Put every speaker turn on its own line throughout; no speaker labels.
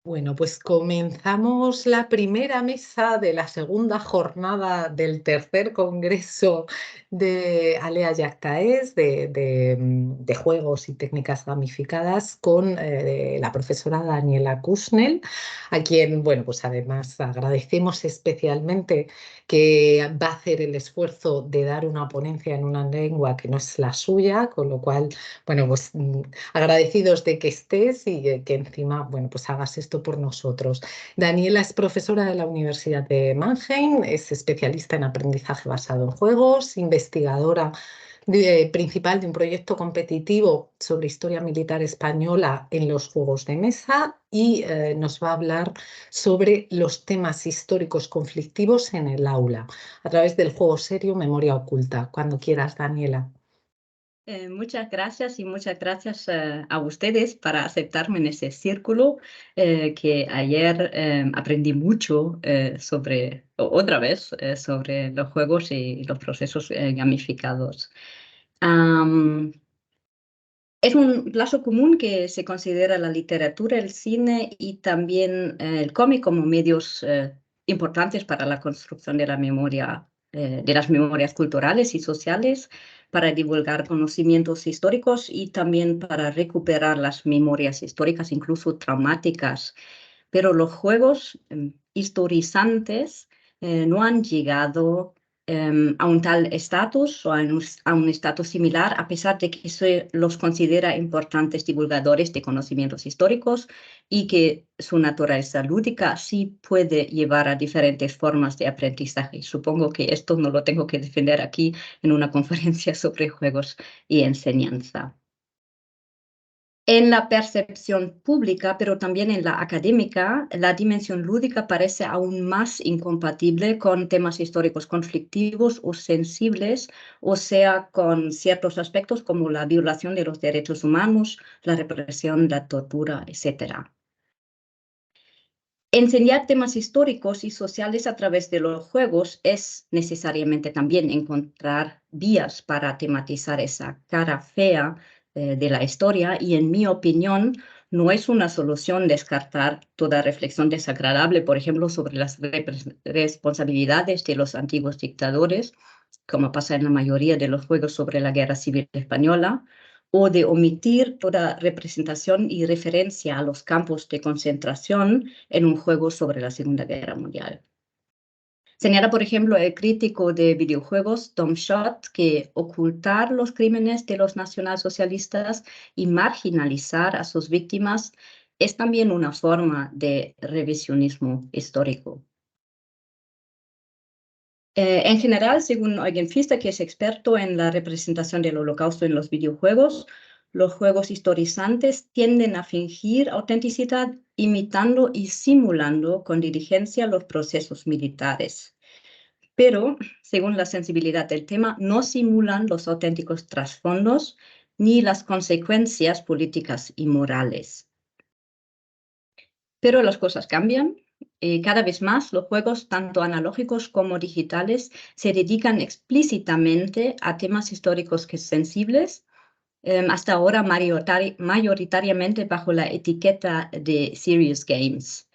Bueno, pues comenzamos la primera mesa de la segunda jornada del tercer congreso de Alea Jactaes de juegos y técnicas gamificadas con la profesora Daniela Kusnel, a quien, bueno, pues además agradecemos especialmente que va a hacer el esfuerzo de dar una ponencia en una lengua que no es la suya, con lo cual, bueno, pues agradecidos de que estés y que encima, bueno, pues hagas esto por nosotros. Daniela es profesora de la Universidad de Mannheim, es especialista en aprendizaje basado en juegos, investigadora principal de un proyecto competitivo sobre historia militar española en los juegos de mesa y nos va a hablar sobre los temas históricos conflictivos en el aula a través del juego serio Memoria Oculta. Cuando quieras, Daniela.
Muchas gracias y muchas gracias a ustedes para aceptarme en ese círculo que ayer aprendí mucho otra vez, sobre los juegos y los procesos gamificados. Am, es un plazo común que se considera la literatura, el cine y también el cómic como medios importantes para la construcción de la memoria, de las memorias culturales y sociales, para divulgar conocimientos históricos y también para recuperar las memorias históricas, incluso traumáticas. Pero los juegos historizantes no han llegado a un tal estatus o a un estatus similar, a pesar de que se los considera importantes divulgadores de conocimientos históricos y que su naturaleza lúdica sí puede llevar a diferentes formas de aprendizaje. Supongo que esto no lo tengo que defender aquí en una conferencia sobre juegos y enseñanza. En la percepción pública, pero también en la académica, la dimensión lúdica parece aún más incompatible con temas históricos conflictivos o sensibles, o sea, con ciertos aspectos como la violación de los derechos humanos, la represión, la tortura, etc. Enseñar temas históricos y sociales a través de los juegos es necesariamente también encontrar vías para tematizar esa cara fea de la historia y, en mi opinión, no es una solución descartar toda reflexión desagradable, por ejemplo, sobre las responsabilidades de los antiguos dictadores, como pasa en la mayoría de los juegos sobre la Guerra Civil Española, o de omitir toda representación y referencia a los campos de concentración en un juego sobre la Segunda Guerra Mundial. Señala, por ejemplo, el crítico de videojuegos Tom Schott que ocultar los crímenes de los nacionalsocialistas y marginalizar a sus víctimas es también una forma de revisionismo histórico. En general, según Eugen Pfister, que es experto en la representación del Holocausto en los videojuegos, los juegos historizantes tienden a fingir autenticidad imitando y simulando con diligencia los procesos militares. Pero, según la sensibilidad del tema, no simulan los auténticos trasfondos ni las consecuencias políticas y morales. Pero las cosas cambian. Cada vez más los juegos, tanto analógicos como digitales, se dedican explícitamente a temas históricos que sensibles, hasta ahora mayoritariamente bajo la etiqueta de Serious Games.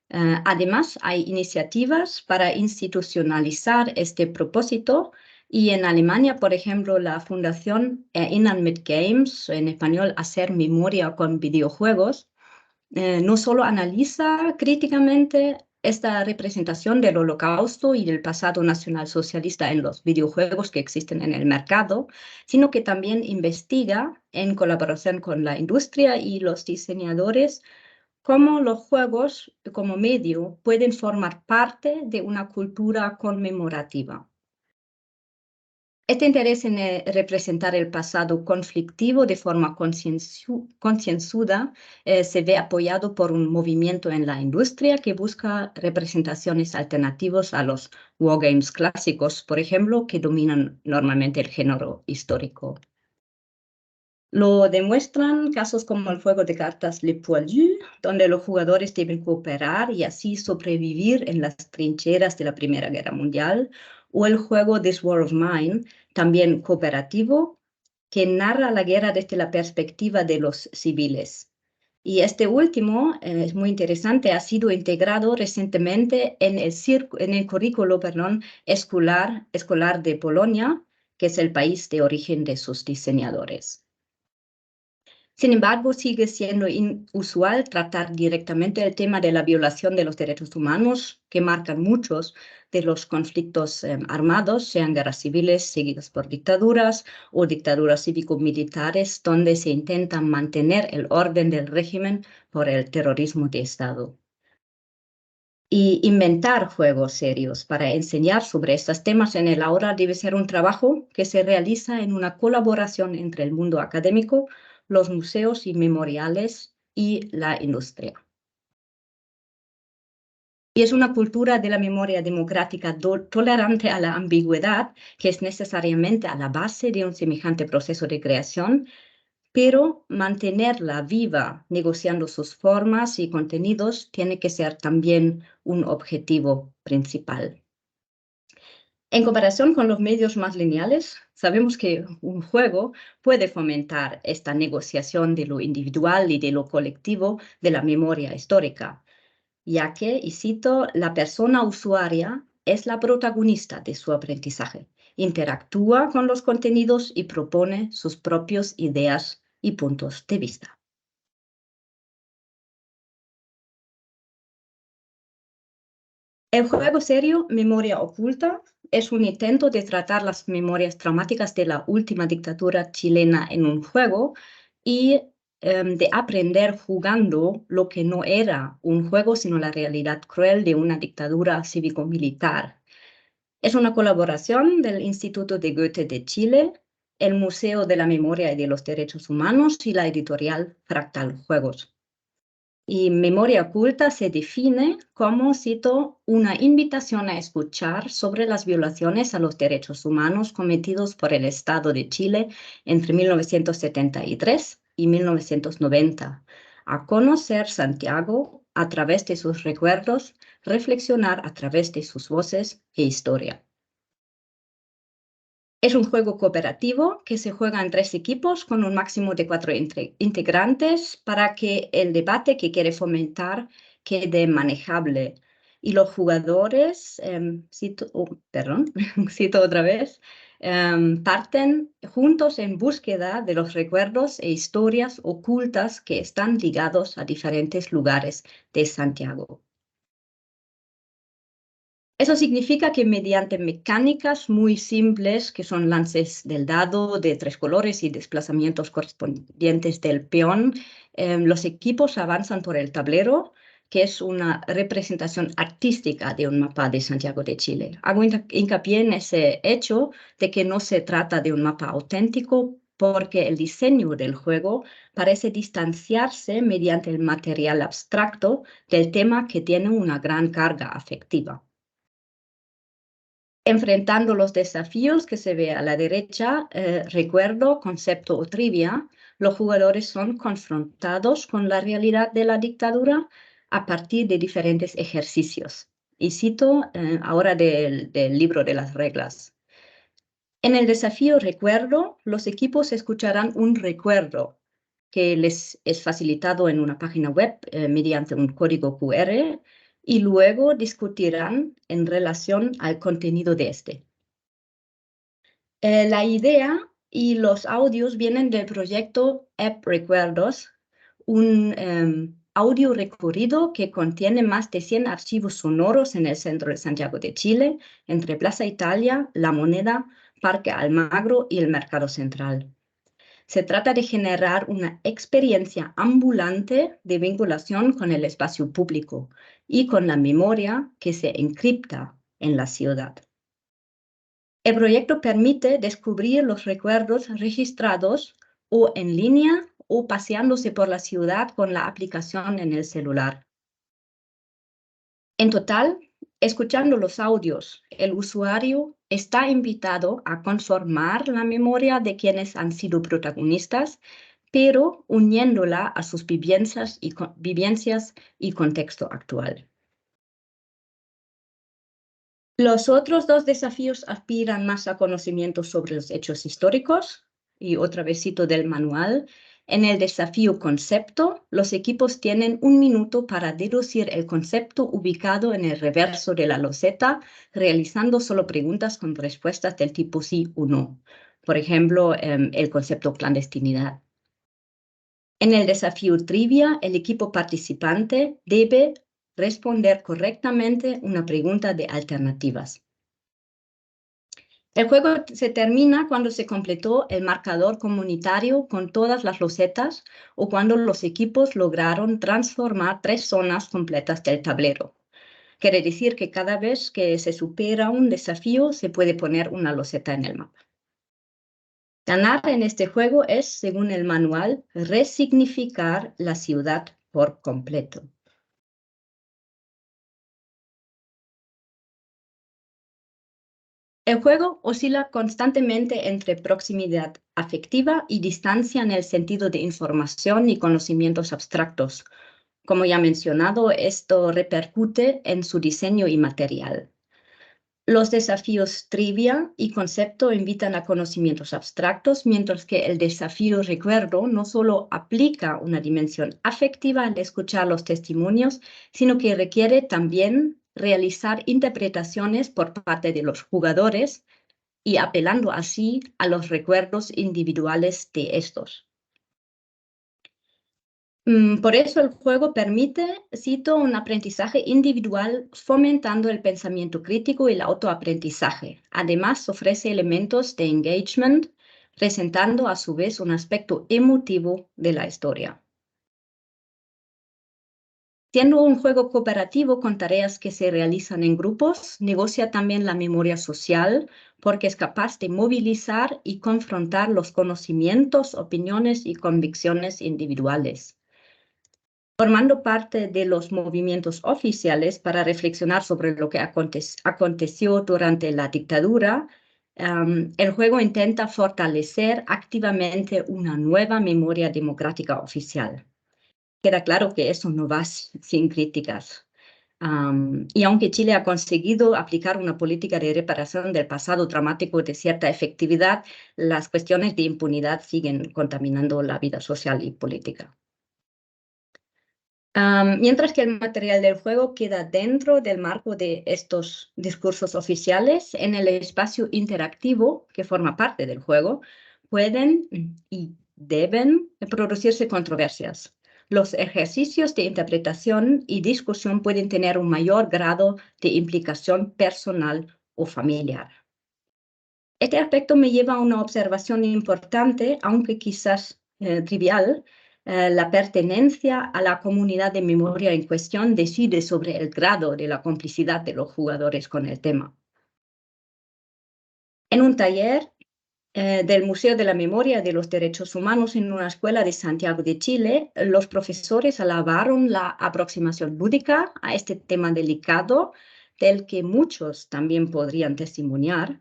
Además, hay iniciativas para institucionalizar este propósito y en Alemania, por ejemplo, la Fundación Erinnern mit Games, en español, Hacer Memoria con Videojuegos, no solo analiza críticamente esta representación del Holocausto y del pasado nacionalsocialista en los videojuegos que existen en el mercado, sino que también investiga, en colaboración con la industria y los diseñadores, cómo los juegos como medio pueden formar parte de una cultura conmemorativa. Este interés en representar el pasado conflictivo de forma concienzuda se ve apoyado por un movimiento en la industria que busca representaciones alternativas a los wargames clásicos, por ejemplo, que dominan normalmente el género histórico. Lo demuestran casos como el juego de cartas Le Poilu, donde los jugadores deben cooperar y así sobrevivir en las trincheras de la Primera Guerra Mundial, o el juego This War of Mine, también cooperativo, que narra la guerra desde la perspectiva de los civiles. Y este último, es muy interesante, ha sido integrado recientemente en el currículo, escolar de Polonia, que es el país de origen de sus diseñadores. Sin embargo, sigue siendo inusual tratar directamente el tema de la violación de los derechos humanos, que marcan muchos de los conflictos armados, sean guerras civiles seguidas por dictaduras o dictaduras cívico-militares, donde se intenta mantener el orden del régimen por el terrorismo de Estado. Y inventar juegos serios para enseñar sobre estos temas en el aula debe ser un trabajo que se realiza en una colaboración entre el mundo académico, los museos y memoriales y la industria. Y es una cultura de la memoria democrática tolerante a la ambigüedad, que es necesariamente a la base de un semejante proceso de creación, pero mantenerla viva, negociando sus formas y contenidos, tiene que ser también un objetivo principal. En comparación con los medios más lineales, sabemos que un juego puede fomentar esta negociación de lo individual y de lo colectivo de la memoria histórica, ya que, y cito, la persona usuaria es la protagonista de su aprendizaje, interactúa con los contenidos y propone sus propias ideas y puntos de vista. El juego serio Memoria Oculta es un intento de tratar las memorias traumáticas de la última dictadura chilena en un juego y de aprender jugando lo que no era un juego, sino la realidad cruel de una dictadura cívico-militar. Es una colaboración del Instituto de Goethe de Chile, el Museo de la Memoria y de los Derechos Humanos y la editorial Fractal Juegos. Y memoria oculta se define como, cito, una invitación a escuchar sobre las violaciones a los derechos humanos cometidos por el Estado de Chile entre 1973 y 1990, a conocer Santiago a través de sus recuerdos, reflexionar a través de sus voces e historia. Es un juego cooperativo que se juega en 3 equipos con un máximo de 4 integrantes para que el debate que quiere fomentar quede manejable. Y los jugadores, cito otra vez, parten juntos en búsqueda de los recuerdos e historias ocultas que están ligados a diferentes lugares de Santiago. Eso significa que mediante mecánicas muy simples, que son lances del dado de 3 colores y desplazamientos correspondientes del peón, los equipos avanzan por el tablero, que es una representación artística de un mapa de Santiago de Chile. Hago hincapié en ese hecho de que no se trata de un mapa auténtico, porque el diseño del juego parece distanciarse mediante el material abstracto del tema que tiene una gran carga afectiva. Enfrentando los desafíos que se ve a la derecha, recuerdo, concepto o trivia, los jugadores son confrontados con la realidad de la dictadura a partir de diferentes ejercicios. Y cito ahora del libro de las reglas. En el desafío recuerdo, los equipos escucharán un recuerdo que les es facilitado en una página web mediante un código QR y luego discutirán en relación al contenido de este. La idea y los audios vienen del proyecto App Recuerdos, un audio recorrido que contiene más de 100 archivos sonoros en el centro de Santiago de Chile, entre Plaza Italia, La Moneda, Parque Almagro y el Mercado Central. Se trata de generar una experiencia ambulante de vinculación con el espacio público y con la memoria que se encripta en la ciudad. El proyecto permite descubrir los recuerdos registrados o en línea o paseándose por la ciudad con la aplicación en el celular. En total, escuchando los audios, el usuario está invitado a conformar la memoria de quienes han sido protagonistas, pero uniéndola a sus vivencias y contexto actual. Los otros 2 desafíos aspiran más a conocimientos sobre los hechos históricos. y otra vez cito del manual, en el desafío concepto, los equipos tienen 1 minuto para deducir el concepto ubicado en el reverso de la loseta, realizando solo preguntas con respuestas del tipo sí o no. Por ejemplo, el concepto clandestinidad. En el desafío trivia, el equipo participante debe responder correctamente una pregunta de alternativas. El juego se termina cuando se completó el marcador comunitario con todas las losetas o cuando los equipos lograron transformar 3 zonas completas del tablero. Quiere decir que cada vez que se supera un desafío se puede poner una loseta en el mapa. Ganar en este juego es, según el manual, resignificar la ciudad por completo. El juego oscila constantemente entre proximidad afectiva y distancia en el sentido de información y conocimientos abstractos. Como ya mencionado, esto repercute en su diseño y material. Los desafíos trivia y concepto invitan a conocimientos abstractos, mientras que el desafío recuerdo no solo aplica una dimensión afectiva al escuchar los testimonios, sino que requiere también realizar interpretaciones por parte de los jugadores y apelando así a los recuerdos individuales de estos. Por eso el juego permite, cito, un aprendizaje individual fomentando el pensamiento crítico y el autoaprendizaje. Además, ofrece elementos de engagement, presentando a su vez un aspecto emotivo de la historia. Siendo un juego cooperativo con tareas que se realizan en grupos, negocia también la memoria social porque es capaz de movilizar y confrontar los conocimientos, opiniones y convicciones individuales. Formando parte de los movimientos oficiales para reflexionar sobre lo que aconteció durante la dictadura, el juego intenta fortalecer activamente una nueva memoria democrática oficial. Queda claro que eso no va sin críticas. Y aunque Chile ha conseguido aplicar una política de reparación del pasado dramático de cierta efectividad, las cuestiones de impunidad siguen contaminando la vida social y política. Mientras que el material del juego queda dentro del marco de estos discursos oficiales, en el espacio interactivo que forma parte del juego, pueden y deben producirse controversias. Los ejercicios de interpretación y discusión pueden tener un mayor grado de implicación personal o familiar. Este aspecto me lleva a una observación importante, aunque quizás trivial. La pertenencia a la comunidad de memoria en cuestión decide sobre el grado de la complicidad de los jugadores con el tema. En un taller del Museo de la Memoria de los Derechos Humanos en una escuela de Santiago de Chile, los profesores alabaron la aproximación lúdica a este tema delicado, del que muchos también podrían testimoniar.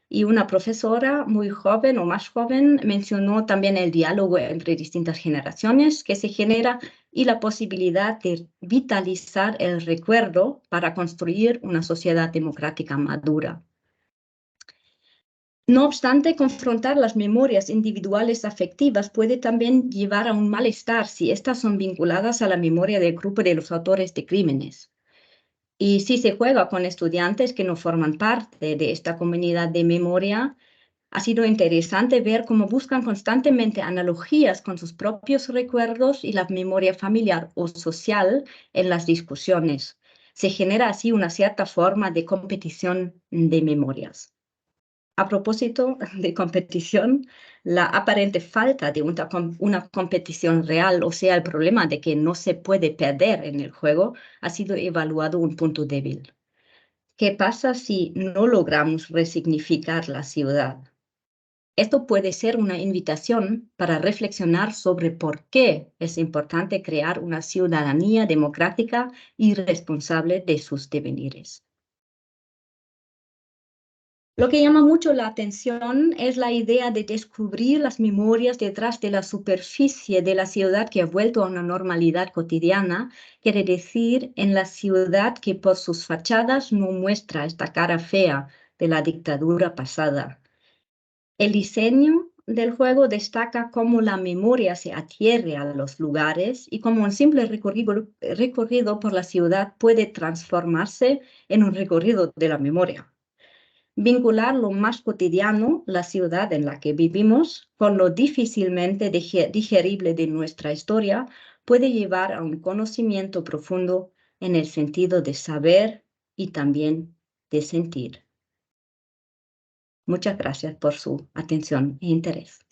Y una profesora muy joven o más joven mencionó también el diálogo entre distintas generaciones que se genera y la posibilidad de vitalizar el recuerdo para construir una sociedad democrática madura. No obstante, confrontar las memorias individuales afectivas puede también llevar a un malestar si estas son vinculadas a la memoria del grupo de los autores de crímenes. Y si se juega con estudiantes que no forman parte de esta comunidad de memoria, ha sido interesante ver cómo buscan constantemente analogías con sus propios recuerdos y la memoria familiar o social en las discusiones. Se genera así una cierta forma de competición de memorias. A propósito de competición, la aparente falta de una competición real, o sea, el problema de que no se puede perder en el juego, ha sido evaluado un punto débil. ¿Qué pasa si no logramos resignificar la ciudad? Esto puede ser una invitación para reflexionar sobre por qué es importante crear una ciudadanía democrática y responsable de sus devenires. Lo que llama mucho la atención es la idea de descubrir las memorias detrás de la superficie de la ciudad que ha vuelto a una normalidad cotidiana, quiere decir en la ciudad que por sus fachadas no muestra esta cara fea de la dictadura pasada. El diseño del juego destaca cómo la memoria se adhiere a los lugares y cómo un simple recorrido por la ciudad puede transformarse en un recorrido de la memoria. Vincular lo más cotidiano, la ciudad en la que vivimos, con lo difícilmente digerible de nuestra historia, puede llevar a un conocimiento profundo en el sentido de saber y también de sentir. Muchas gracias por su atención e interés.